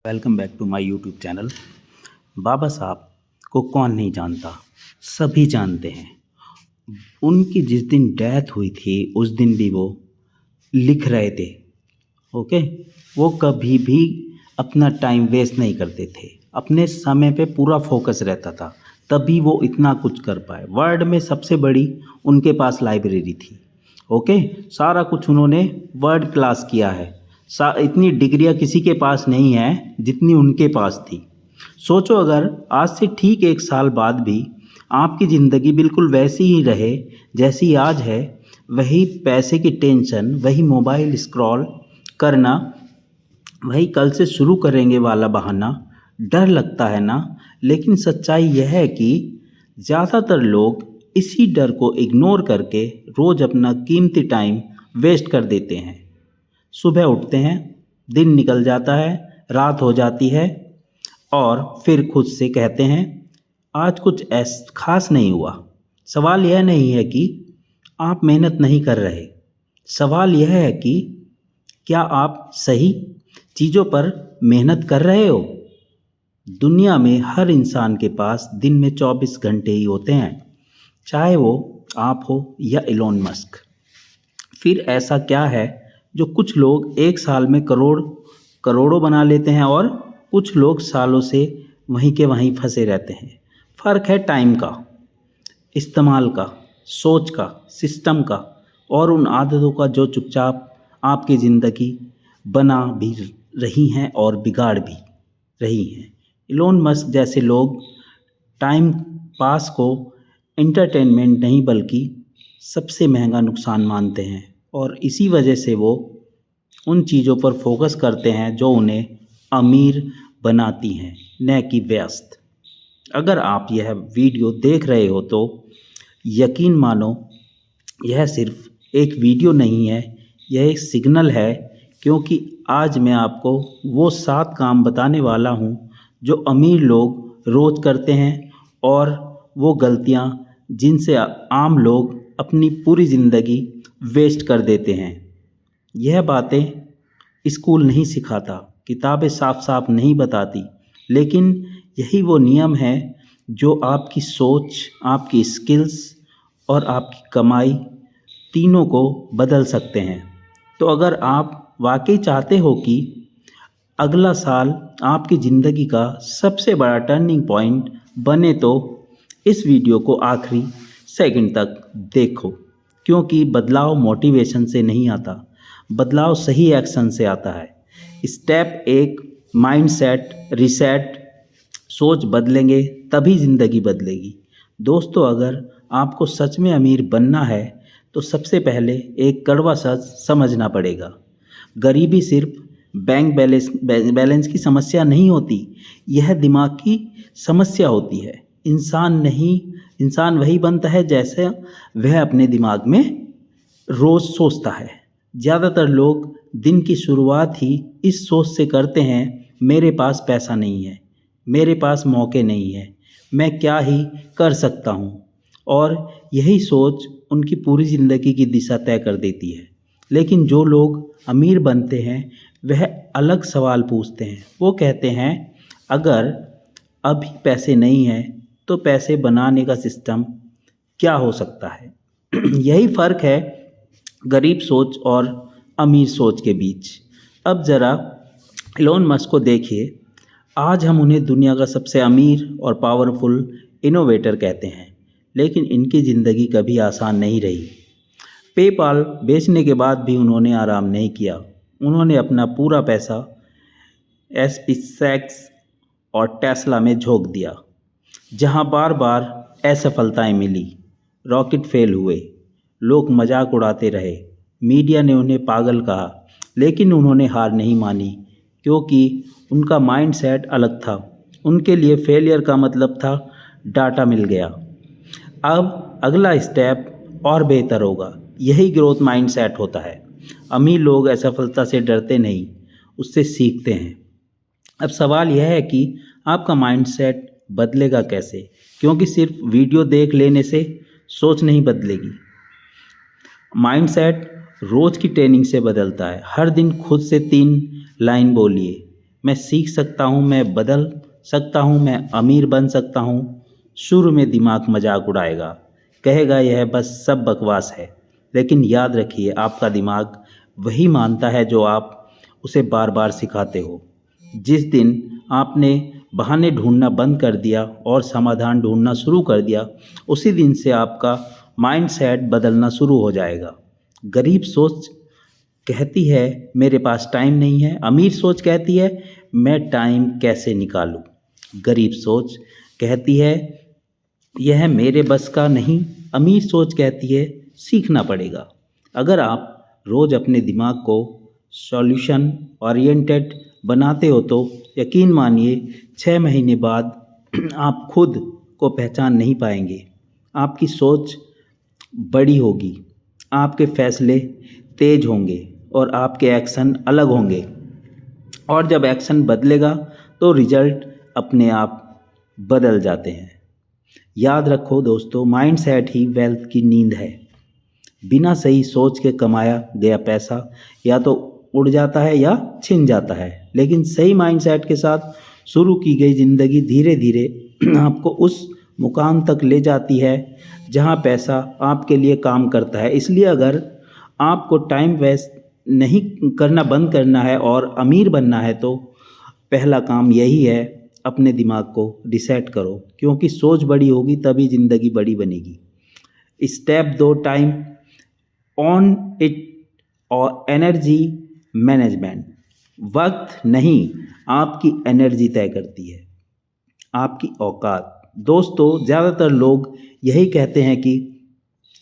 Welcome back to my YouTube channel. Baba Saheb को कौन नहीं जानता, सभी जानते हैं। उनकी जिस दिन डेथ हुई थी उस दिन भी वो लिख रहे थे। ओके, वो कभी भी अपना टाइम वेस्ट नहीं करते थे, अपने समय पे पूरा फोकस रहता था, तभी वो इतना कुछ कर पाए। वर्ल्ड में सबसे बड़ी उनके पास लाइब्रेरी थी। ओके, सारा कुछ उन्होंने वर्ल्ड क्लास किया है। इतनी डिग्रियां किसी के पास नहीं है जितनी उनके पास थी। सोचो, अगर आज से ठीक 1 साल बाद भी आपकी ज़िंदगी बिल्कुल वैसी ही रहे जैसी आज है, वही पैसे की टेंशन, वही मोबाइल स्क्रॉल करना, वही कल से शुरू करेंगे वाला बहाना, डर लगता है ना। लेकिन सच्चाई यह है कि ज़्यादातर लोग इसी डर को इग्नोर करके रोज़ अपना कीमती टाइम वेस्ट कर देते हैं। सुबह उठते हैं, दिन निकल जाता है, रात हो जाती है और फिर खुद से कहते हैं आज कुछ खास नहीं हुआ। सवाल यह नहीं है कि आप मेहनत नहीं कर रहे, सवाल यह है कि क्या आप सही चीज़ों पर मेहनत कर रहे हो। दुनिया में हर इंसान के पास दिन में 24 घंटे ही होते हैं, चाहे वो आप हो या इलोन मस्क। फिर ऐसा क्या है जो कुछ लोग 1 साल में करोड़ों बना लेते हैं और कुछ लोग सालों से वहीं के वहीं फंसे रहते हैं। फ़र्क है टाइम का, इस्तेमाल का, सोच का, सिस्टम का और उन आदतों का जो चुपचाप आपकी ज़िंदगी बना भी रही हैं और बिगाड़ भी रही हैं। इलोन मस्क जैसे लोग टाइम पास को एंटरटेनमेंट नहीं बल्कि सबसे महंगा नुकसान मानते हैं और इसी वजह से वो उन चीज़ों पर फोकस करते हैं जो उन्हें अमीर बनाती हैं, न कि व्यस्त। अगर आप यह वीडियो देख रहे हो तो यकीन मानो यह सिर्फ एक वीडियो नहीं है, यह एक सिग्नल है, क्योंकि आज मैं आपको वो 7 काम बताने वाला हूँ जो अमीर लोग रोज़ करते हैं और वो गलतियाँ जिनसे आम लोग अपनी पूरी ज़िंदगी वेस्ट कर देते हैं। यह बातें स्कूल नहीं सिखाता, किताबें साफ साफ नहीं बताती, लेकिन यही वो नियम है जो आपकी सोच, आपकी स्किल्स और आपकी कमाई तीनों को बदल सकते हैं। तो अगर आप वाकई चाहते हो कि अगला साल आपकी ज़िंदगी का सबसे बड़ा टर्निंग पॉइंट बने तो इस वीडियो को आखिरी सेकंड तक देखो, क्योंकि बदलाव मोटिवेशन से नहीं आता, बदलाव सही एक्शन से आता है। Step 1, mindset reset. सोच बदलेंगे तभी ज़िंदगी बदलेगी। दोस्तों, अगर आपको सच में अमीर बनना है तो सबसे पहले एक कड़वा सच समझना पड़ेगा। गरीबी सिर्फ बैंक बैलेंस की समस्या नहीं होती, यह दिमाग की समस्या होती है। इंसान वही बनता है जैसे वह अपने दिमाग में रोज़ सोचता है। ज़्यादातर लोग दिन की शुरुआत ही इस सोच से करते हैं, मेरे पास पैसा नहीं है, मेरे पास मौके नहीं है, मैं क्या ही कर सकता हूँ। और यही सोच उनकी पूरी ज़िंदगी की दिशा तय कर देती है। लेकिन जो लोग अमीर बनते हैं वह अलग सवाल पूछते हैं। वो कहते हैं अगर अभी पैसे नहीं हैं तो पैसे बनाने का सिस्टम क्या हो सकता है। यही फ़र्क है गरीब सोच और अमीर सोच के बीच। अब ज़रा इलोन मस्क को देखिए। आज हम उन्हें दुनिया का सबसे अमीर और पावरफुल इनोवेटर कहते हैं, लेकिन इनकी ज़िंदगी कभी आसान नहीं रही। पेपाल बेचने के बाद भी उन्होंने आराम नहीं किया। उन्होंने अपना पूरा पैसा SpaceX और टेस्ला में झोंक दिया, जहां बार बार असफलताएं मिली, रॉकेट फेल हुए, लोग मजाक उड़ाते रहे, मीडिया ने उन्हें पागल कहा, लेकिन उन्होंने हार नहीं मानी, क्योंकि उनका माइंडसेट अलग था। उनके लिए फेलियर का मतलब था डाटा मिल गया, अब अगला स्टेप और बेहतर होगा। यही ग्रोथ माइंडसेट होता है। अमीर लोग असफलता से डरते नहीं, उससे सीखते हैं। अब सवाल यह है कि आपका माइंडसेट बदलेगा कैसे, क्योंकि सिर्फ वीडियो देख लेने से सोच नहीं बदलेगी। माइंडसेट रोज़ की ट्रेनिंग से बदलता है। हर दिन खुद से 3 लाइन बोलिए, मैं सीख सकता हूँ, मैं बदल सकता हूँ, मैं अमीर बन सकता हूँ। शुरू में दिमाग मजाक उड़ाएगा, कहेगा यह बस सब बकवास है। लेकिन याद रखिए, आपका दिमाग वही मानता है जो आप उसे बार बार सिखाते हो। जिस दिन आपने बहाने ढूंढना बंद कर दिया और समाधान ढूंढना शुरू कर दिया, उसी दिन से आपका माइंडसेट बदलना शुरू हो जाएगा। गरीब सोच कहती है मेरे पास टाइम नहीं है, अमीर सोच कहती है मैं टाइम कैसे निकालूं। गरीब सोच कहती है यह मेरे बस का नहीं, अमीर सोच कहती है सीखना पड़ेगा। अगर आप रोज़ अपने दिमाग को सॉल्यूशन ओरिएंटेड बनाते हो तो यकीन मानिए 6 महीने बाद आप खुद को पहचान नहीं पाएंगे। आपकी सोच बड़ी होगी, आपके फैसले तेज होंगे और आपके एक्शन अलग होंगे। और जब एक्शन बदलेगा तो रिजल्ट अपने आप बदल जाते हैं। याद रखो दोस्तों, माइंडसेट ही वेल्थ की नींद है। बिना सही सोच के कमाया गया पैसा या तो उड़ जाता है या छिन जाता है, लेकिन सही माइंडसेट के साथ शुरू की गई ज़िंदगी धीरे धीरे आपको उस मुकाम तक ले जाती है जहां पैसा आपके लिए काम करता है। इसलिए अगर आपको टाइम वेस्ट नहीं करना बंद करना है और अमीर बनना है तो पहला काम यही है, अपने दिमाग को रिसेट करो, क्योंकि सोच बड़ी होगी तभी ज़िंदगी बड़ी बनेगी। स्टेप 2, टाइम ऑन इट और एनर्जी मैनेजमेंट। वक्त नहीं, आपकी एनर्जी तय करती है आपकी औकात। दोस्तों, ज़्यादातर लोग यही कहते हैं कि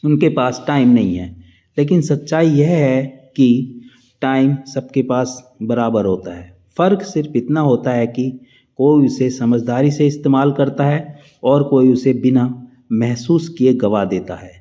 उनके पास टाइम नहीं है, लेकिन सच्चाई यह है कि टाइम सबके पास बराबर होता है। फ़र्क सिर्फ इतना होता है कि कोई उसे समझदारी से इस्तेमाल करता है और कोई उसे बिना महसूस किए गवा देता है।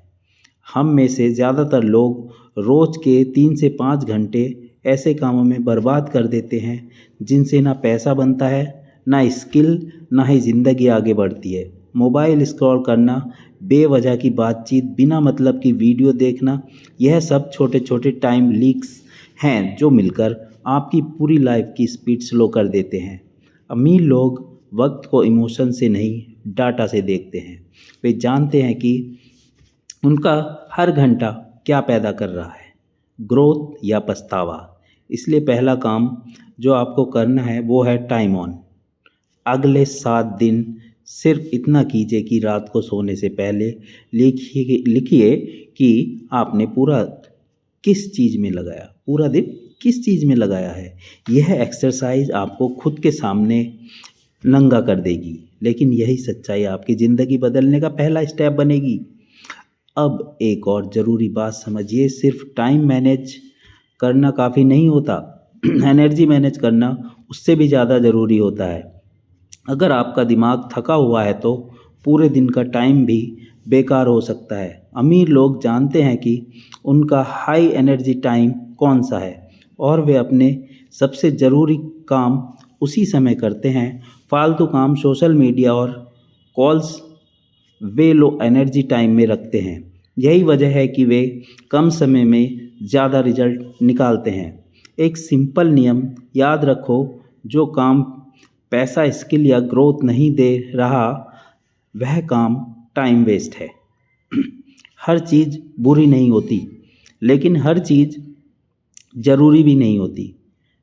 हम में से ज़्यादातर लोग रोज़ के 3 से 5 घंटे ऐसे कामों में बर्बाद कर देते हैं जिनसे ना पैसा बनता है, ना स्किल, ना ही ज़िंदगी आगे बढ़ती है। मोबाइल स्क्रॉल करना, बेवजह की बातचीत, बिना मतलब की वीडियो देखना, यह सब छोटे छोटे टाइम लीक्स हैं जो मिलकर आपकी पूरी लाइफ की स्पीड स्लो कर देते हैं। अमीर लोग वक्त को इमोशन से नहीं, डाटा से देखते हैं। वे जानते हैं कि उनका हर घंटा क्या पैदा कर रहा है, ग्रोथ या पछतावा। इसलिए पहला काम जो आपको करना है वो है टाइम ऑन। अगले 7 दिन सिर्फ इतना कीजिए कि रात को सोने से पहले लिखिए कि आपने पूरा किस चीज़ में लगाया, पूरा दिन किस चीज़ में लगाया है। यह एक्सरसाइज आपको खुद के सामने नंगा कर देगी, लेकिन यही सच्चाई आपकी ज़िंदगी बदलने का पहला स्टेप बनेगी। अब एक और ज़रूरी बात समझिए, सिर्फ टाइम मैनेज करना काफ़ी नहीं होता, एनर्जी मैनेज करना उससे भी ज़्यादा ज़रूरी होता है। अगर आपका दिमाग थका हुआ है तो पूरे दिन का टाइम भी बेकार हो सकता है। अमीर लोग जानते हैं कि उनका हाई एनर्जी टाइम कौन सा है और वे अपने सबसे ज़रूरी काम उसी समय करते हैं। फालतू काम, सोशल मीडिया और कॉल्स वे लो एनर्जी टाइम में रखते हैं। यही वजह है कि वे कम समय में ज़्यादा रिजल्ट निकालते हैं। एक सिंपल नियम याद रखो, जो काम पैसा, स्किल या ग्रोथ नहीं दे रहा वह काम टाइम वेस्ट है। हर चीज़ बुरी नहीं होती, लेकिन हर चीज़ ज़रूरी भी नहीं होती।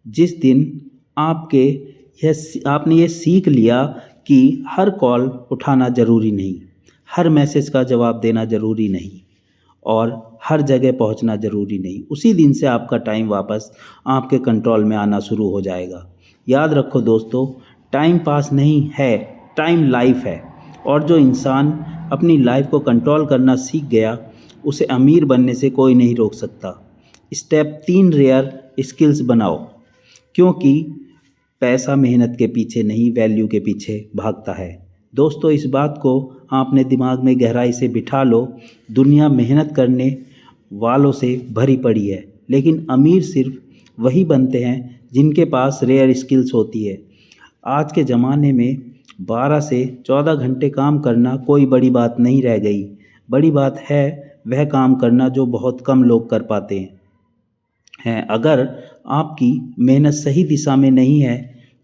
जिस दिन आपने ये सीख लिया कि हर कॉल उठाना ज़रूरी नहीं, हर मैसेज का जवाब देना ज़रूरी नहीं और हर जगह पहुंचना ज़रूरी नहीं, उसी दिन से आपका टाइम वापस आपके कंट्रोल में आना शुरू हो जाएगा। याद रखो दोस्तों, टाइम पास नहीं है, टाइम लाइफ है। और जो इंसान अपनी लाइफ को कंट्रोल करना सीख गया, उसे अमीर बनने से कोई नहीं रोक सकता। स्टेप 3, रेयर स्किल्स बनाओ, क्योंकि पैसा मेहनत के पीछे नहीं, वैल्यू के पीछे भागता है। दोस्तों, इस बात को आपने दिमाग में गहराई से बिठा लो। दुनिया मेहनत करने वालों से भरी पड़ी है, लेकिन अमीर सिर्फ वही बनते हैं जिनके पास रेयर स्किल्स होती है। आज के ज़माने में 12 से 14 घंटे काम करना कोई बड़ी बात नहीं रह गई। बड़ी बात है वह काम करना जो बहुत कम लोग कर पाते हैं। अगर आपकी मेहनत सही दिशा में नहीं है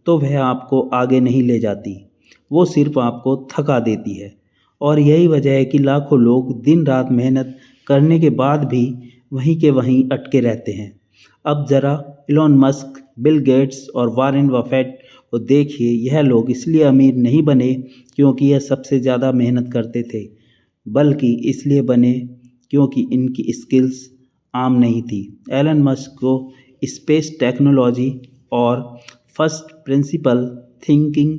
तो वह आपको आगे नहीं ले जाती, वो सिर्फ आपको थका देती है। और यही वजह है कि लाखों लोग दिन रात मेहनत करने के बाद भी वहीं के वहीं अटके रहते हैं। अब ज़रा इलॉन मस्क, बिल गेट्स और वॉरेन बफेट को देखिए। यह लोग इसलिए अमीर नहीं बने क्योंकि यह सबसे ज़्यादा मेहनत करते थे, बल्कि इसलिए बने क्योंकि इनकी स्किल्स आम नहीं थी। एलन मस्क को स्पेस टेक्नोलॉजी और फर्स्ट प्रिंसिपल थिंकिंग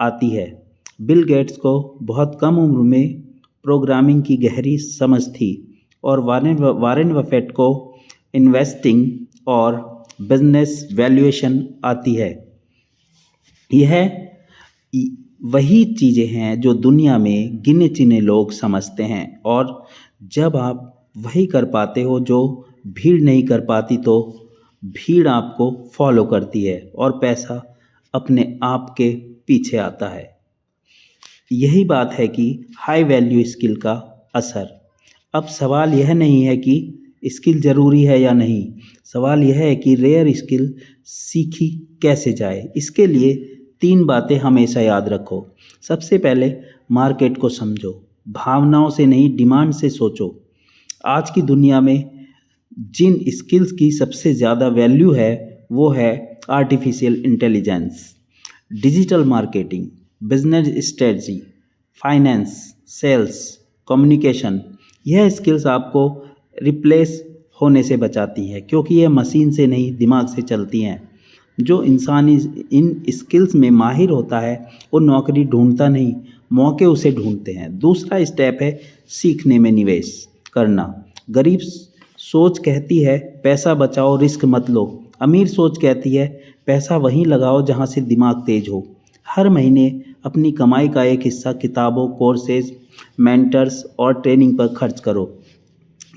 आती है। बिल गेट्स को बहुत कम उम्र में प्रोग्रामिंग की गहरी समझ थी और वारेन बफेट को इन्वेस्टिंग और बिजनेस वैल्यूएशन आती है। यह वही चीज़ें हैं जो दुनिया में गिने चुने लोग समझते हैं, और जब आप वही कर पाते हो जो भीड़ नहीं कर पाती, तो भीड़ आपको फॉलो करती है और पैसा अपने आप के पीछे आता है। यही बात है कि हाई वैल्यू स्किल का असर। अब सवाल यह नहीं है कि स्किल ज़रूरी है या नहीं, सवाल यह है कि रेयर स्किल सीखी कैसे जाए। इसके लिए 3 बातें हमेशा याद रखो। सबसे पहले मार्केट को समझो, भावनाओं से नहीं डिमांड से सोचो। आज की दुनिया में जिन स्किल्स की सबसे ज़्यादा वैल्यू है वो है artificial intelligence, digital marketing, business strategy, finance, sales, communication. यह स्किल्स आपको रिप्लेस होने से बचाती हैं क्योंकि यह मशीन से नहीं दिमाग से चलती हैं। जो इंसान इन स्किल्स में माहिर होता है वो नौकरी ढूंढता नहीं, मौके उसे ढूंढते हैं। दूसरा स्टेप है सीखने में निवेश करना। गरीब सोच कहती है पैसा बचाओ, रिस्क मत लो। अमीर सोच कहती है पैसा वहीं लगाओ जहां से दिमाग तेज हो। हर महीने अपनी कमाई का एक हिस्सा किताबों, कोर्सेज, मेंटर्स और ट्रेनिंग पर खर्च करो।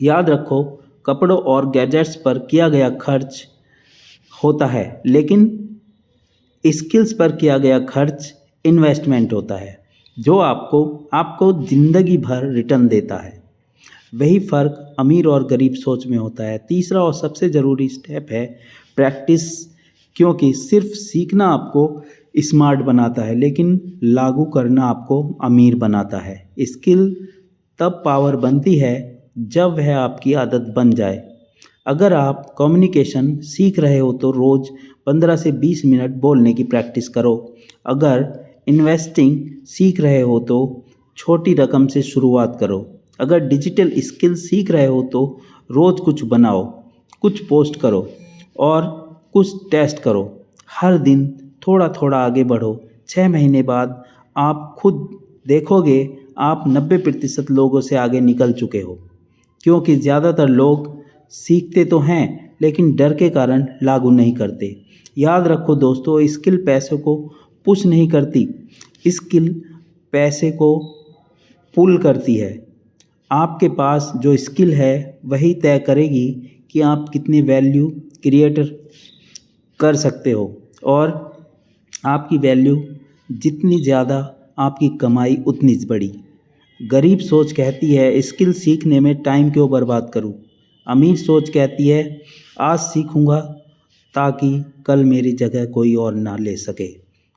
याद रखो, कपड़ों और गैजेट्स पर किया गया खर्च होता है, लेकिन स्किल्स पर किया गया खर्च इन्वेस्टमेंट होता है जो आपको ज़िंदगी भर रिटर्न देता है। वही फ़र्क अमीर और गरीब सोच में होता है। तीसरा और सबसे ज़रूरी स्टेप है प्रैक्टिस, क्योंकि सिर्फ सीखना आपको स्मार्ट बनाता है लेकिन लागू करना आपको अमीर बनाता है। स्किल तब पावर बनती है जब वह आपकी आदत बन जाए। अगर आप कम्युनिकेशन सीख रहे हो तो रोज़ 15 से 20 मिनट बोलने की प्रैक्टिस करो। अगर इन्वेस्टिंग सीख रहे हो तो छोटी रकम से शुरुआत करो। अगर डिजिटल स्किल सीख रहे हो तो रोज़ कुछ बनाओ, कुछ पोस्ट करो और कुछ टेस्ट करो। हर दिन थोड़ा थोड़ा आगे बढ़ो। 6 महीने बाद आप खुद देखोगे आप 90% लोगों से आगे निकल चुके हो, क्योंकि ज़्यादातर लोग सीखते तो हैं लेकिन डर के कारण लागू नहीं करते। याद रखो दोस्तों, स्किल पैसे को पुश नहीं करती, स्किल पैसे को पुल करती है। आपके पास जो स्किल है वही तय करेगी कि आप कितनी वैल्यू क्रिएट कर सकते हो, और आपकी वैल्यू जितनी ज़्यादा आपकी कमाई उतनी बड़ी। गरीब सोच कहती है स्किल सीखने में टाइम क्यों बर्बाद करूं। अमीर सोच कहती है आज सीखूंगा ताकि कल मेरी जगह कोई और ना ले सके।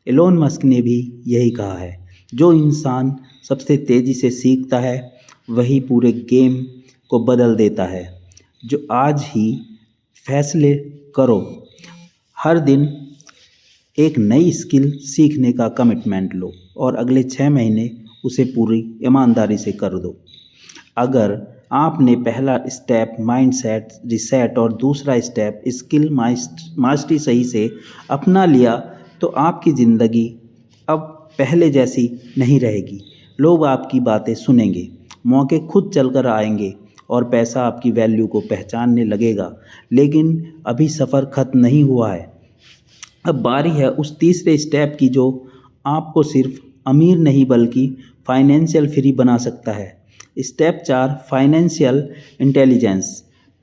एलोन मस्क ने भी यही कहा है, जो इंसान सबसे तेज़ी से सीखता है वही पूरे गेम को बदल देता है। जो आज ही फैसले करो, हर दिन एक नई स्किल सीखने का कमिटमेंट लो और अगले 6 महीने उसे पूरी ईमानदारी से कर दो। अगर आपने पहला स्टेप माइंडसेट रिसेट और दूसरा स्टेप स्किल मास्टरी सही से अपना लिया तो आपकी ज़िंदगी अब पहले जैसी नहीं रहेगी। लोग आपकी बातें सुनेंगे, मौके खुद चलकर आएंगे और पैसा आपकी वैल्यू को पहचानने लगेगा। लेकिन अभी सफ़र ख़त्म नहीं हुआ है। अब बारी है उस तीसरे स्टेप की जो आपको सिर्फ अमीर नहीं बल्कि फाइनेंशियल फ्री बना सकता है। Step 4 financial intelligence.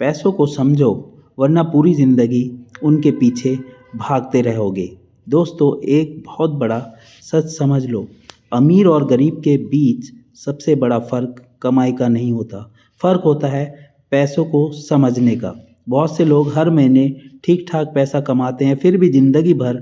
पैसों को समझो वरना पूरी ज़िंदगी उनके पीछे भागते रहोगे। दोस्तों, एक बहुत बड़ा सच समझ लो, अमीर और गरीब के बीच सबसे बड़ा फ़र्क कमाई का नहीं होता, फ़र्क होता है पैसों को समझने का। बहुत से लोग हर महीने ठीक ठाक पैसा कमाते हैं फिर भी ज़िंदगी भर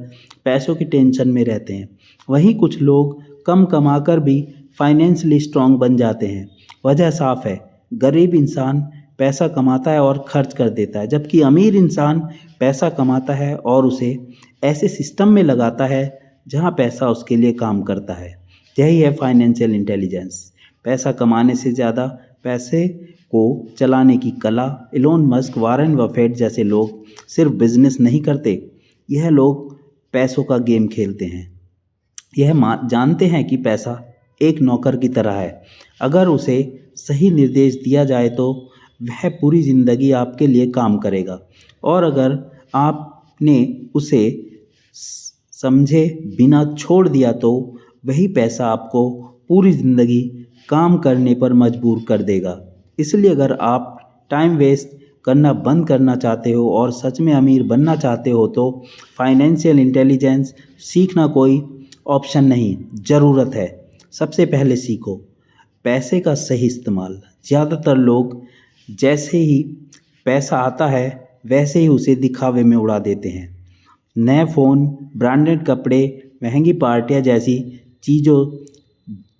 पैसों की टेंशन में रहते हैं। वहीं कुछ लोग कम कमाकर भी फाइनेंशियली स्ट्रांग बन जाते हैं। वजह साफ है, गरीब इंसान पैसा कमाता है और खर्च कर देता है, जबकि अमीर इंसान पैसा कमाता है और उसे ऐसे सिस्टम में लगाता है जहां पैसा उसके लिए काम करता है। यही है फाइनेंशियल इंटेलिजेंस, पैसा कमाने से ज़्यादा पैसे को चलाने की कला। इलोन मस्क, वारेन बफेट जैसे लोग सिर्फ बिजनेस नहीं करते, यह लोग पैसों का गेम खेलते हैं। यह जानते हैं कि पैसा एक नौकर की तरह है, अगर उसे सही निर्देश दिया जाए तो वह पूरी ज़िंदगी आपके लिए काम करेगा, और अगर आपने उसे समझे बिना छोड़ दिया तो वही पैसा आपको पूरी ज़िंदगी काम करने पर मजबूर कर देगा। इसलिए अगर आप टाइम वेस्ट करना बंद करना चाहते हो और सच में अमीर बनना चाहते हो तो फाइनेंशियल इंटेलिजेंस सीखना कोई ऑप्शन नहीं, ज़रूरत है। सबसे पहले सीखो पैसे का सही इस्तेमाल। ज़्यादातर लोग जैसे ही पैसा आता है वैसे ही उसे दिखावे में उड़ा देते हैं। नए फ़ोन, ब्रांडेड कपड़े, महंगी पार्टियां जैसी चीज़ों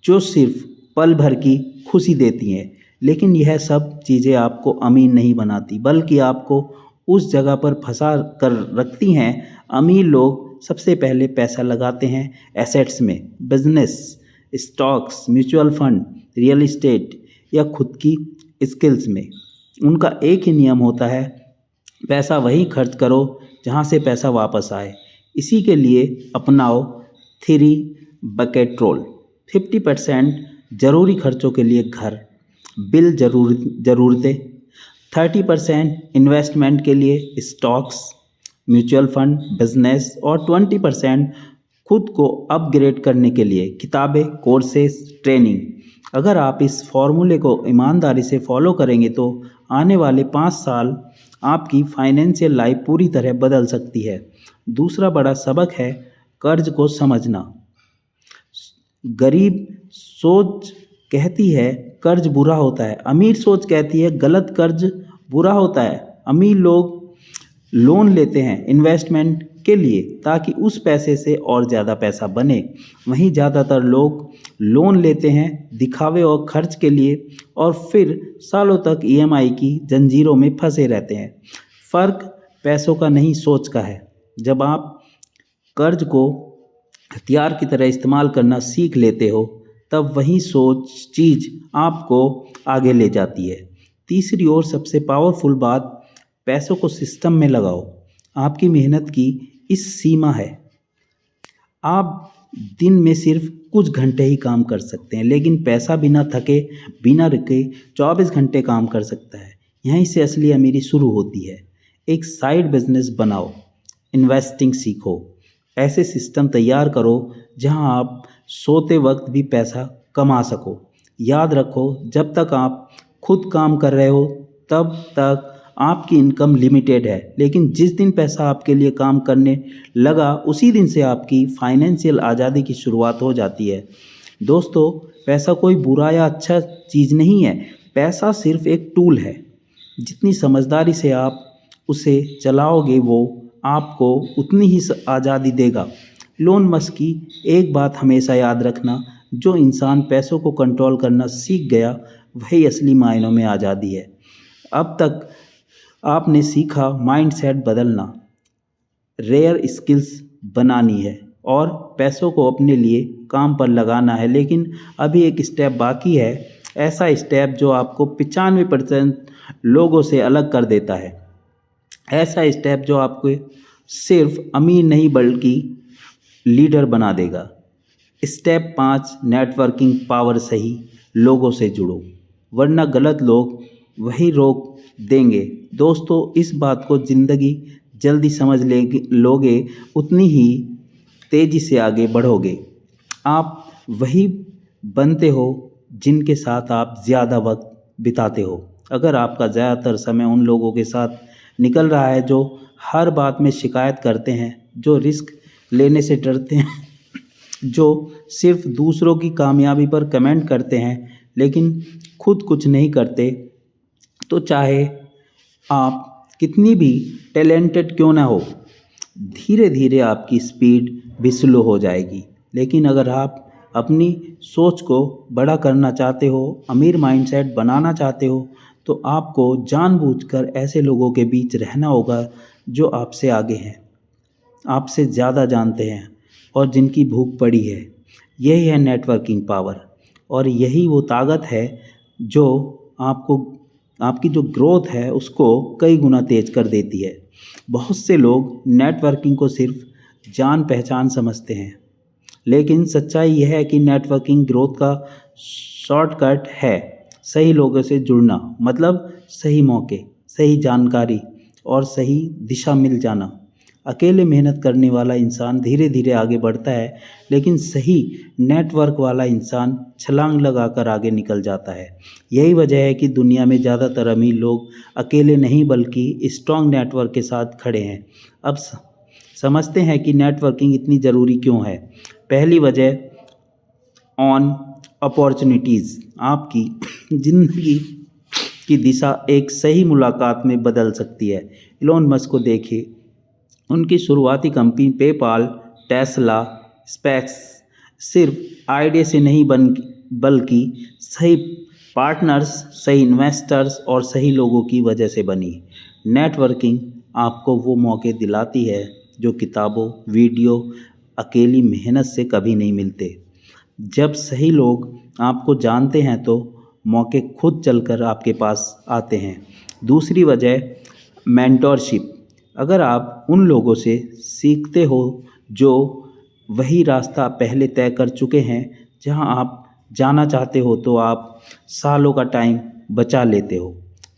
जो सिर्फ पल भर की खुशी देती हैं, लेकिन यह सब चीज़ें आपको अमीर नहीं बनाती बल्कि आपको उस जगह पर फंसा कर रखती हैं। अमीर लोग सबसे पहले पैसा लगाते हैं एसेट्स में, business, stocks, mutual fund, real estate या खुद की स्किल्स में। उनका एक ही नियम होता है, पैसा वही खर्च करो जहाँ से पैसा वापस आए। इसी के लिए अपनाओ 3 बकेट रूल। 50% ज़रूरी खर्चों के लिए घर, बिल, ज़रूरतें, 30% इन्वेस्टमेंट के लिए स्टॉक्स, म्यूचुअल फंड, बिजनेस, और 20% खुद को अपग्रेड करने के लिए किताबें, कोर्सेज, ट्रेनिंग। अगर आप इस फॉर्मूले को ईमानदारी से फॉलो करेंगे तो आने वाले 5 साल आपकी फाइनेंशियल लाइफ पूरी तरह बदल सकती है। दूसरा बड़ा सबक है कर्ज को समझना। गरीब सोच कहती है कर्ज बुरा होता है, अमीर सोच कहती है गलत कर्ज बुरा होता है। अमीर लोग लोन लेते हैं इन्वेस्टमेंट के लिए ताकि उस पैसे से और ज़्यादा पैसा बने, वहीं ज़्यादातर लोग लोन लेते हैं दिखावे और खर्च के लिए और फिर सालों तक ईएमआई की जंजीरों में फंसे रहते हैं। फ़र्क पैसों का नहीं, सोच का है। जब आप कर्ज को हथियार की तरह इस्तेमाल करना सीख लेते हो तब वही सोच चीज़ आपको आगे ले जाती है। तीसरी और सबसे पावरफुल बात, पैसों को सिस्टम में लगाओ। आपकी मेहनत की इस सीमा है, आप दिन में सिर्फ कुछ घंटे ही काम कर सकते हैं, लेकिन पैसा बिना थके बिना रुके 24 घंटे काम कर सकता है। यहीं से असली अमीरी शुरू होती है। एक साइड बिजनेस बनाओ, इन्वेस्टिंग सीखो, ऐसे सिस्टम तैयार करो जहां आप सोते वक्त भी पैसा कमा सको। याद रखो, जब तक आप खुद काम कर रहे हो तब तक आपकी इनकम लिमिटेड है, लेकिन जिस दिन पैसा आपके लिए काम करने लगा उसी दिन से आपकी फाइनेंशियल आज़ादी की शुरुआत हो जाती है। दोस्तों, पैसा कोई बुरा या अच्छा चीज़ नहीं है, पैसा सिर्फ एक टूल है। जितनी समझदारी से आप उसे चलाओगे वो आपको उतनी ही आज़ादी देगा। इलोन मस्क की एक बात हमेशा याद रखना, जो इंसान पैसों को कंट्रोल करना सीख गया वही असली मायनों में आज़ादी है। अब तक आपने सीखा माइंडसेट बदलना, रेयर स्किल्स बनानी है और पैसों को अपने लिए काम पर लगाना है, लेकिन अभी एक स्टेप बाकी है, ऐसा स्टेप जो आपको 95% लोगों से अलग कर देता है। ऐसा स्टेप जो आपको सिर्फ अमीर नहीं बल्कि लीडर बना देगा। Step 5, networking power. सही लोगों से जुड़ो वरना गलत लोग वही रोक देंगे। दोस्तों, इस बात को ज़िंदगी जल्दी समझ लोगे उतनी ही तेज़ी से आगे बढ़ोगे। आप वही बनते हो जिनके साथ आप ज़्यादा वक्त बिताते हो। अगर आपका ज़्यादातर समय उन लोगों के साथ निकल रहा है जो हर बात में शिकायत करते हैं, जो रिस्क लेने से डरते हैं, जो सिर्फ दूसरों की कामयाबी पर कमेंट करते हैं लेकिन खुद कुछ नहीं करते, तो चाहे आप कितनी भी टैलेंटेड क्यों ना हो, धीरे धीरे आपकी स्पीड भी स्लो हो जाएगी। लेकिन अगर आप अपनी सोच को बड़ा करना चाहते हो, अमीर माइंडसेट बनाना चाहते हो, तो आपको जानबूझकर ऐसे लोगों के बीच रहना होगा जो आपसे आगे हैं, आपसे ज़्यादा जानते हैं और जिनकी भूख पड़ी है। यही है नेटवर्किंग पावर, और यही वो ताकत है जो आपको आपकी जो ग्रोथ है उसको कई गुना तेज कर देती है। बहुत से लोग नेटवर्किंग को सिर्फ जान पहचान समझते हैं, लेकिन सच्चाई यह है कि नेटवर्किंग ग्रोथ का शॉर्टकट है। सही लोगों से जुड़ना मतलब सही मौके, सही जानकारी और सही दिशा मिल जाना। अकेले मेहनत करने वाला इंसान धीरे धीरे आगे बढ़ता है, लेकिन सही नेटवर्क वाला इंसान छलांग लगाकर आगे निकल जाता है। यही वजह है कि दुनिया में ज़्यादातर अमीर लोग अकेले नहीं बल्कि स्ट्रॉन्ग नेटवर्क के साथ खड़े हैं। अब समझते हैं कि नेटवर्किंग इतनी ज़रूरी क्यों है। पहली वजह, ऑन अपॉर्चुनिटीज़। आपकी ज़िंदगी की दिशा एक सही मुलाकात में बदल सकती है। इलोन मस्क को देखिए, उनकी शुरुआती कंपनी पेपाल, टेस्ला, स्पेक्स सिर्फ आइडिया से नहीं बल्कि सही पार्टनर्स, सही इन्वेस्टर्स और सही लोगों की वजह से बनी। नेटवर्किंग आपको वो मौके दिलाती है जो किताबों, वीडियो, अकेली मेहनत से कभी नहीं मिलते। जब सही लोग आपको जानते हैं तो मौके खुद चलकर आपके पास आते हैं। दूसरी वजह, मेंटोरशिप। अगर आप उन लोगों से सीखते हो जो वही रास्ता पहले तय कर चुके हैं जहां आप जाना चाहते हो, तो आप सालों का टाइम बचा लेते हो।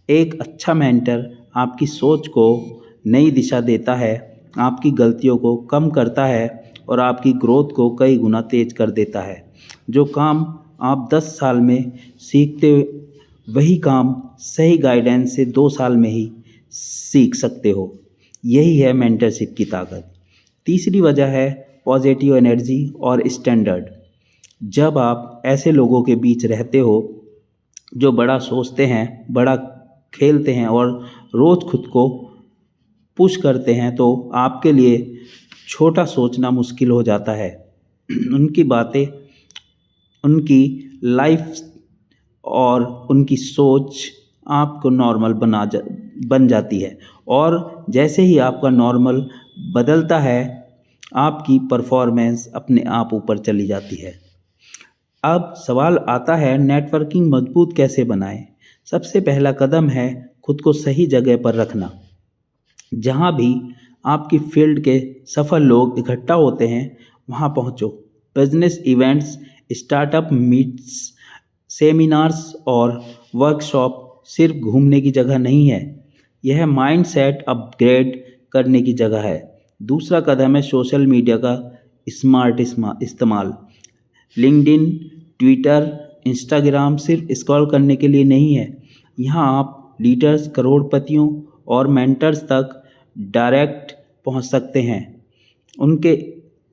एक अच्छा मेंटर आपकी सोच को नई दिशा देता है, आपकी गलतियों को कम करता है और आपकी ग्रोथ को कई गुना तेज कर देता है। जो काम आप 10 साल में सीखते, वही काम सही गाइडेंस से 2 साल में ही सीख सकते हो। यही है मेंटरशिप की ताकत। तीसरी वजह है पॉजिटिव एनर्जी और स्टैंडर्ड। जब आप ऐसे लोगों के बीच रहते हो जो बड़ा सोचते हैं, बड़ा खेलते हैं और रोज़ खुद को पुश करते हैं, तो आपके लिए छोटा सोचना मुश्किल हो जाता है। उनकी बातें, उनकी लाइफ और उनकी सोच आपको नॉर्मल बन जाती है, और जैसे ही आपका नॉर्मल बदलता है, आपकी परफॉर्मेंस अपने आप ऊपर चली जाती है। अब सवाल आता है, नेटवर्किंग मजबूत कैसे बनाएं? सबसे पहला कदम है खुद को सही जगह पर रखना। जहाँ भी आपकी फील्ड के सफल लोग इकट्ठा होते हैं, वहाँ पहुँचो। Business events, startup meets, seminars और वर्कशॉप सिर्फ घूमने की जगह नहीं है, यह माइंडसेट अपग्रेड करने की जगह है। दूसरा कदम है सोशल मीडिया का स्मार्ट इस्तेमाल। लिंक्डइन, ट्विटर, इंस्टाग्राम सिर्फ स्क्रॉल करने के लिए नहीं है। यहाँ आप लीडर्स, करोड़पतियों और मेंटर्स तक डायरेक्ट पहुँच सकते हैं। उनके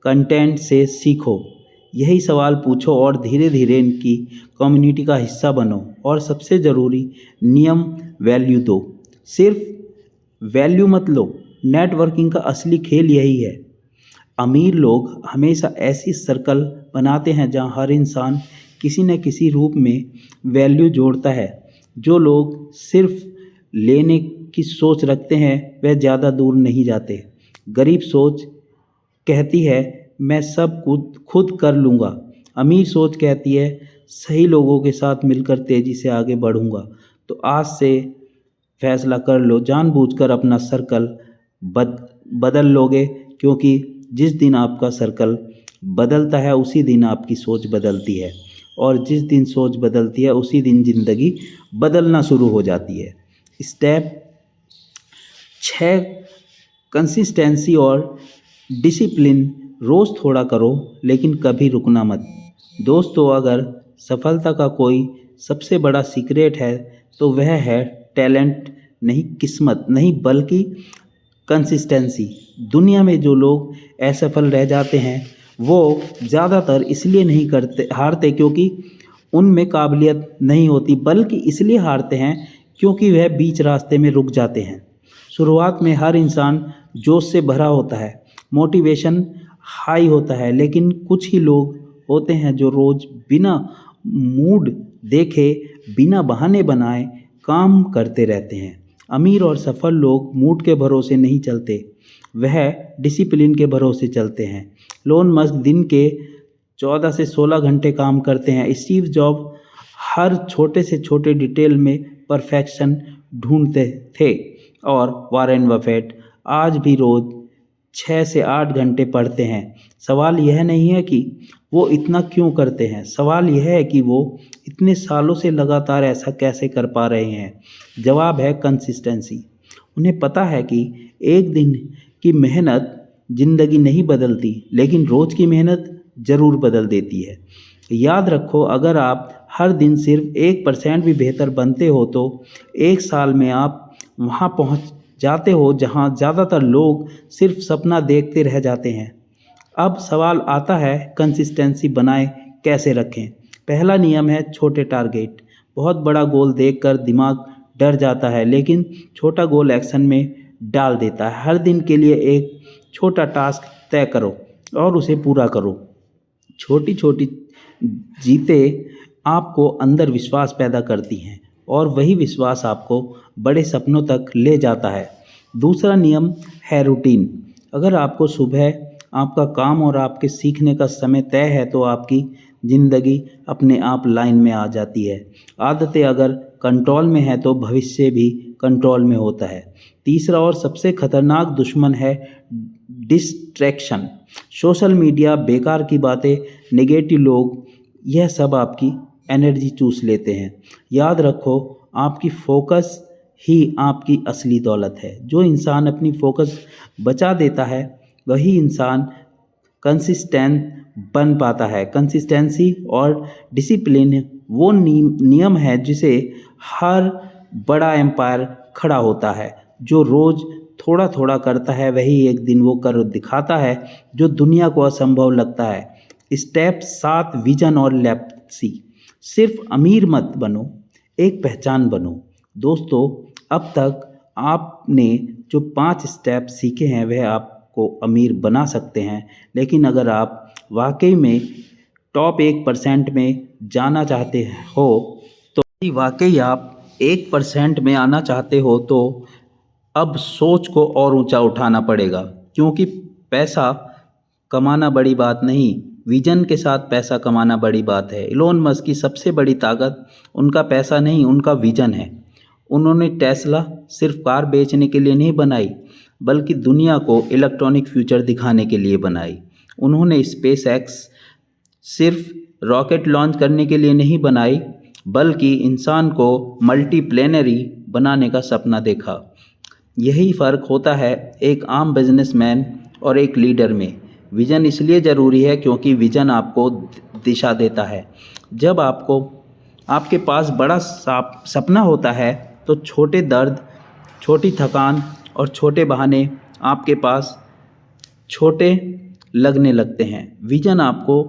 कंटेंट से सीखो, यही सवाल पूछो और धीरे धीरे इनकी कम्युनिटी का हिस्सा बनो। और सबसे ज़रूरी नियम, वैल्यू दो, सिर्फ वैल्यू मत लो। नेटवर्किंग का असली खेल यही है। अमीर लोग हमेशा ऐसी सर्कल बनाते हैं जहां हर इंसान किसी न किसी रूप में वैल्यू जोड़ता है। जो लोग सिर्फ लेने की सोच रखते हैं वह ज़्यादा दूर नहीं जाते। गरीब सोच कहती है मैं सब कुछ खुद कर लूँगा, अमीर सोच कहती है सही लोगों के साथ मिलकर तेज़ी से आगे बढ़ूँगा। तो आज से फैसला कर लो, जानबूझकर अपना सर्कल बदल लोगे, क्योंकि जिस दिन आपका सर्कल बदलता है उसी दिन आपकी सोच बदलती है, और जिस दिन सोच बदलती है उसी दिन ज़िंदगी बदलना शुरू हो जाती है। स्टेप 6, कंसिस्टेंसी और डिसिप्लिन। रोज़ थोड़ा करो लेकिन कभी रुकना मत। दोस्तों, अगर सफलता का कोई सबसे बड़ा सीक्रेट है तो वह है टैलेंट नहीं, किस्मत नहीं, बल्कि कंसिस्टेंसी। दुनिया में जो लोग असफल रह जाते हैं वो ज़्यादातर इसलिए नहीं हारते क्योंकि उनमें काबिलियत नहीं होती, बल्कि इसलिए हारते हैं क्योंकि वह बीच रास्ते में रुक जाते हैं। शुरुआत में हर इंसान जोश से भरा होता है, मोटिवेशन हाई होता है, लेकिन कुछ ही लोग होते हैं जो रोज़ बिना मूड देखे, बिना बहाने बनाए काम करते रहते हैं। अमीर और सफल लोग मूड के भरोसे नहीं चलते, वह डिसिप्लिन के भरोसे चलते हैं। लोन मस्क दिन के 14 से 16 घंटे काम करते हैं। स्टीव जॉब हर छोटे से छोटे डिटेल में परफेक्शन ढूंढते थे और वॉरेन बफेट आज भी रोज़ 6 से 8 घंटे पढ़ते हैं। सवाल यह नहीं है कि वो इतना क्यों करते हैं, सवाल यह है कि वो इतने सालों से लगातार ऐसा कैसे कर पा रहे हैं। जवाब है कंसिस्टेंसी। उन्हें पता है कि एक दिन की मेहनत ज़िंदगी नहीं बदलती, लेकिन रोज़ की मेहनत ज़रूर बदल देती है। याद रखो, अगर आप हर दिन सिर्फ 1% भी बेहतर बनते हो तो एक साल में आप वहाँ पहुँच जाते हो जहाँ ज़्यादातर लोग सिर्फ सपना देखते रह जाते हैं। अब सवाल आता है, कंसिस्टेंसी बनाए कैसे रखें। पहला नियम है छोटे टारगेट। बहुत बड़ा गोल देखकर दिमाग डर जाता है, लेकिन छोटा गोल एक्शन में डाल देता है। हर दिन के लिए एक छोटा टास्क तय करो और उसे पूरा करो। छोटी छोटी जीतें आपको अंदर विश्वास पैदा करती हैं और वही विश्वास आपको बड़े सपनों तक ले जाता है। दूसरा नियम है रूटीन। अगर आपको सुबह आपका काम और आपके सीखने का समय तय है तो आपकी ज़िंदगी अपने आप लाइन में आ जाती है। आदतें अगर कंट्रोल में है तो भविष्य भी कंट्रोल में होता है। तीसरा और सबसे खतरनाक दुश्मन है डिस्ट्रैक्शन। सोशल मीडिया, बेकार की बातें, नेगेटिव लोग, यह सब आपकी एनर्जी चूस लेते हैं। याद रखो, आपकी फोकस ही आपकी असली दौलत है। जो इंसान अपनी फोकस बचा देता है वही इंसान कंसिस्टेंट बन पाता है। कंसिस्टेंसी और डिसिप्लिन वो नियम है जिसे हर बड़ा एम्पायर खड़ा होता है। जो रोज़ थोड़ा थोड़ा करता है वही एक दिन वो कर दिखाता है जो दुनिया को असंभव लगता है। स्टेप 7, विजन और लेप्सी। सिर्फ अमीर मत बनो, एक पहचान बनो। दोस्तों, अब तक आपने जो 5 स्टेप सीखे हैं वह आपको अमीर बना सकते हैं, लेकिन अगर आप वाकई में टॉप 1% में जाना चाहते हो तो वाकई आप 1% में आना चाहते हो तो अब सोच को और ऊंचा उठाना पड़ेगा, क्योंकि पैसा कमाना बड़ी बात नहीं, विजन के साथ पैसा कमाना बड़ी बात है। इलोन मस्क की सबसे बड़ी ताकत उनका पैसा नहीं, उनका विजन है। उन्होंने टेस्ला सिर्फ कार बेचने के लिए नहीं बनाई, बल्कि दुनिया को इलेक्ट्रॉनिक फ्यूचर दिखाने के लिए बनाई। उन्होंने स्पेस एक्स सिर्फ रॉकेट लॉन्च करने के लिए नहीं बनाई, बल्कि इंसान को मल्टीप्लेनरी बनाने का सपना देखा। यही फ़र्क होता है एक आम बिजनेसमैन और एक लीडर में। विज़न इसलिए ज़रूरी है क्योंकि विज़न आपको दिशा देता है। जब आपके पास बड़ा सपना होता है तो छोटे दर्द, छोटी थकान और छोटे बहाने आपके पास छोटे लगने लगते हैं। विज़न आपको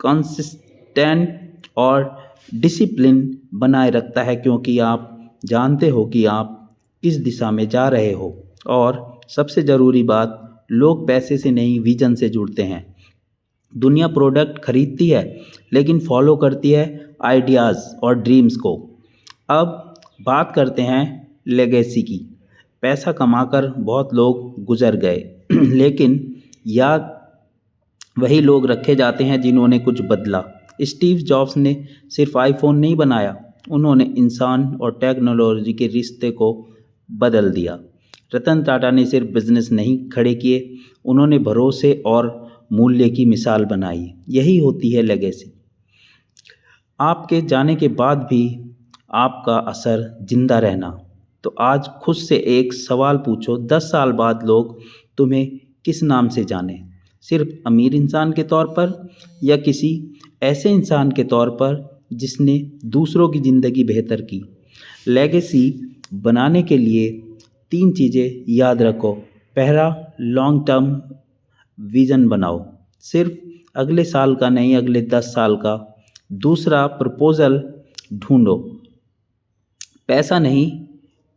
कंसिस्टेंट और डिसिप्लिन बनाए रखता है, क्योंकि आप जानते हो कि आप किस दिशा में जा रहे हो। और सबसे ज़रूरी बात, लोग पैसे से नहीं विज़न से जुड़ते हैं। दुनिया प्रोडक्ट खरीदती है लेकिन फॉलो करती है आइडियाज़ और ड्रीम्स को। अब बात करते हैं लेगेसी की। पैसा कमाकर बहुत लोग गुजर गए लेकिन याद वही लोग रखे जाते हैं जिन्होंने कुछ बदला। स्टीव जॉब्स ने सिर्फ आईफोन नहीं बनाया, उन्होंने इंसान और टेक्नोलॉजी के रिश्ते को बदल दिया। रतन टाटा ने सिर्फ बिजनेस नहीं खड़े किए, उन्होंने भरोसे और मूल्य की मिसाल बनाई। यही होती है लेगेसी। आपके जाने के बाद भी आपका असर जिंदा रहना। तो आज खुद से एक सवाल पूछो, 10 साल बाद लोग तुम्हें किस नाम से जाने? सिर्फ अमीर इंसान के तौर पर या किसी ऐसे इंसान के तौर पर जिसने दूसरों की ज़िंदगी बेहतर की? लेगेसी बनाने के लिए 3 चीज़ें याद रखो। पहला, लॉन्ग टर्म विज़न बनाओ, सिर्फ अगले साल का नहीं, अगले 10 साल का। दूसरा, प्रपोजल ढूंढो, पैसा नहीं,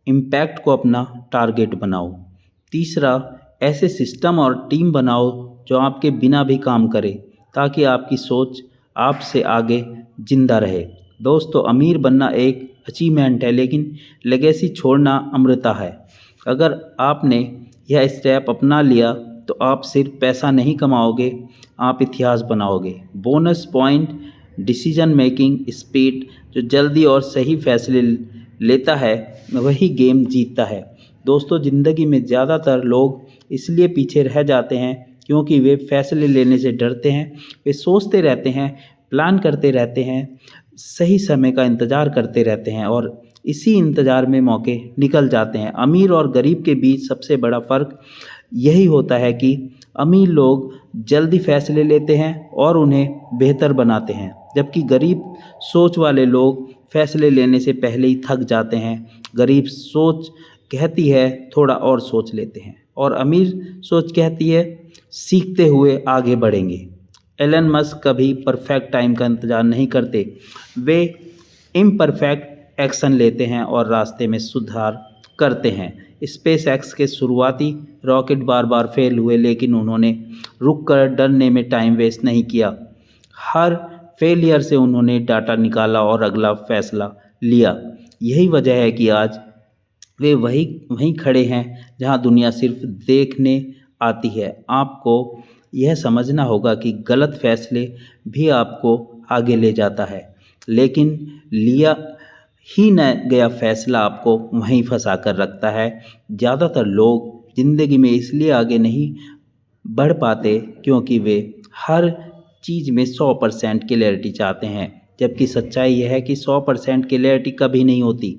इम्पैक्ट को अपना टारगेट बनाओ। तीसरा, ऐसे सिस्टम और टीम बनाओ जो आपके बिना भी काम करे, ताकि आपकी सोच आपसे आगे जिंदा रहे। दोस्तों, अमीर बनना एक अचीवमेंट है, लेकिन लेगेसी छोड़ना अमृता है। अगर आपने यह स्टेप अपना लिया तो आप सिर्फ पैसा नहीं कमाओगे, आप इतिहास बनाओगे। Bonus point, decision making speed. जो जल्दी और सही फैसले लेता है वही गेम जीतता है। दोस्तों, ज़िंदगी में ज़्यादातर लोग इसलिए पीछे रह जाते हैं क्योंकि वे फैसले लेने से डरते हैं। वे सोचते रहते हैं, प्लान करते रहते हैं, सही समय का इंतज़ार करते रहते हैं और इसी इंतज़ार में मौके निकल जाते हैं। अमीर और गरीब के बीच सबसे बड़ा फ़र्क यही होता है कि अमीर लोग जल्दी फैसले लेते हैं और उन्हें बेहतर बनाते हैं, जबकि गरीब सोच वाले लोग फैसले लेने से पहले ही थक जाते हैं। गरीब सोच कहती है थोड़ा और सोच लेते हैं, और अमीर सोच कहती है सीखते हुए आगे बढ़ेंगे। एलन मस्क कभी परफेक्ट टाइम का इंतज़ार नहीं करते, वे इम्परफेक्ट एक्शन लेते हैं और रास्ते में सुधार करते हैं। स्पेस एक्स के शुरुआती रॉकेट बार बार फेल हुए, लेकिन उन्होंने रुककर डरने में टाइम वेस्ट नहीं किया। हर फेलियर से उन्होंने डाटा निकाला और अगला फैसला लिया। यही वजह है कि आज वे वहीं खड़े हैं जहां दुनिया सिर्फ देखने आती है। आपको यह समझना होगा कि गलत फैसले भी आपको आगे ले जाता है, लेकिन लिया ही न गया फैसला आपको वहीं फंसा कर रखता है। ज़्यादातर लोग ज़िंदगी में इसलिए आगे नहीं बढ़ पाते क्योंकि वे हर चीज़ में 100% क्लैरिटी चाहते हैं, जबकि सच्चाई यह है कि 100% क्लैरिटी कभी नहीं होती।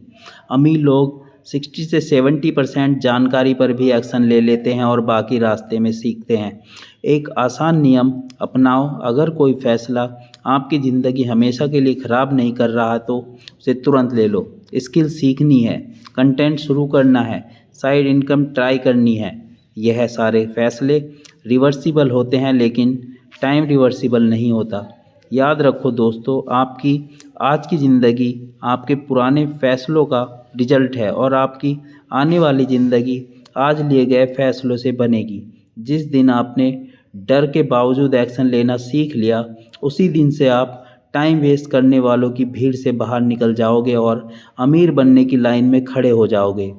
अमीर लोग 60 से 70% जानकारी पर भी एक्शन ले लेते हैं और बाकी रास्ते में सीखते हैं। एक आसान नियम अपनाओ, अगर कोई फैसला आपकी ज़िंदगी हमेशा के लिए ख़राब नहीं कर रहा तो उसे तुरंत ले लो। स्किल सीखनी है, कंटेंट शुरू करना है, साइड इनकम ट्राई करनी है, यह सारे फैसले रिवर्सिबल होते हैं, लेकिन टाइम रिवर्सिबल नहीं होता। याद रखो दोस्तों, आपकी आज की ज़िंदगी आपके पुराने फैसलों का रिजल्ट है और आपकी आने वाली ज़िंदगी आज लिए गए फैसलों से बनेगी। जिस दिन आपने डर के बावजूद एक्शन लेना सीख लिया, उसी दिन से आप टाइम वेस्ट करने वालों की भीड़ से बाहर निकल जाओगे और अमीर बनने की लाइन में खड़े हो जाओगे।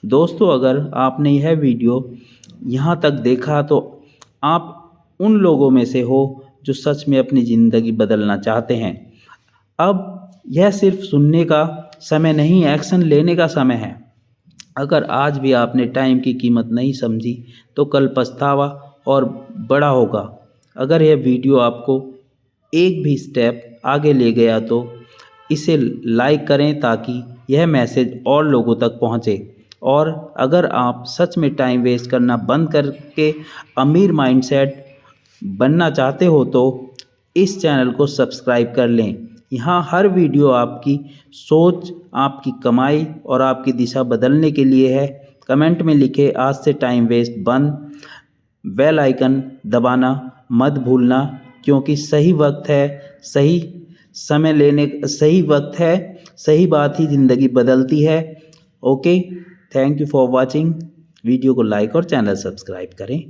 दोस्तों, अगर आपने यह वीडियो यहाँ तक देखा तो आप उन लोगों में से हो जो सच में अपनी ज़िंदगी बदलना चाहते हैं। अब यह सिर्फ सुनने का समय नहीं, एक्शन लेने का समय है। अगर आज भी आपने टाइम की कीमत नहीं समझी तो कल पछतावा और बड़ा होगा। अगर यह वीडियो आपको एक भी स्टेप आगे ले गया तो इसे लाइक करें ताकि यह मैसेज और लोगों तक पहुंचे। और अगर आप सच में टाइम वेस्ट करना बंद करके अमीर माइंडसेट बनना चाहते हो तो इस चैनल को सब्सक्राइब कर लें। यहाँ हर वीडियो आपकी सोच, आपकी कमाई और आपकी दिशा बदलने के लिए है। कमेंट में लिखे आज से टाइम वेस्ट बंद। बेल आइकन दबाना मत भूलना, क्योंकि सही वक्त है, सही समय लेने, सही वक्त है, सही बात ही ज़िंदगी बदलती है। Okay, thank you for watching. Video को लाइक और चैनल सब्सक्राइब करें।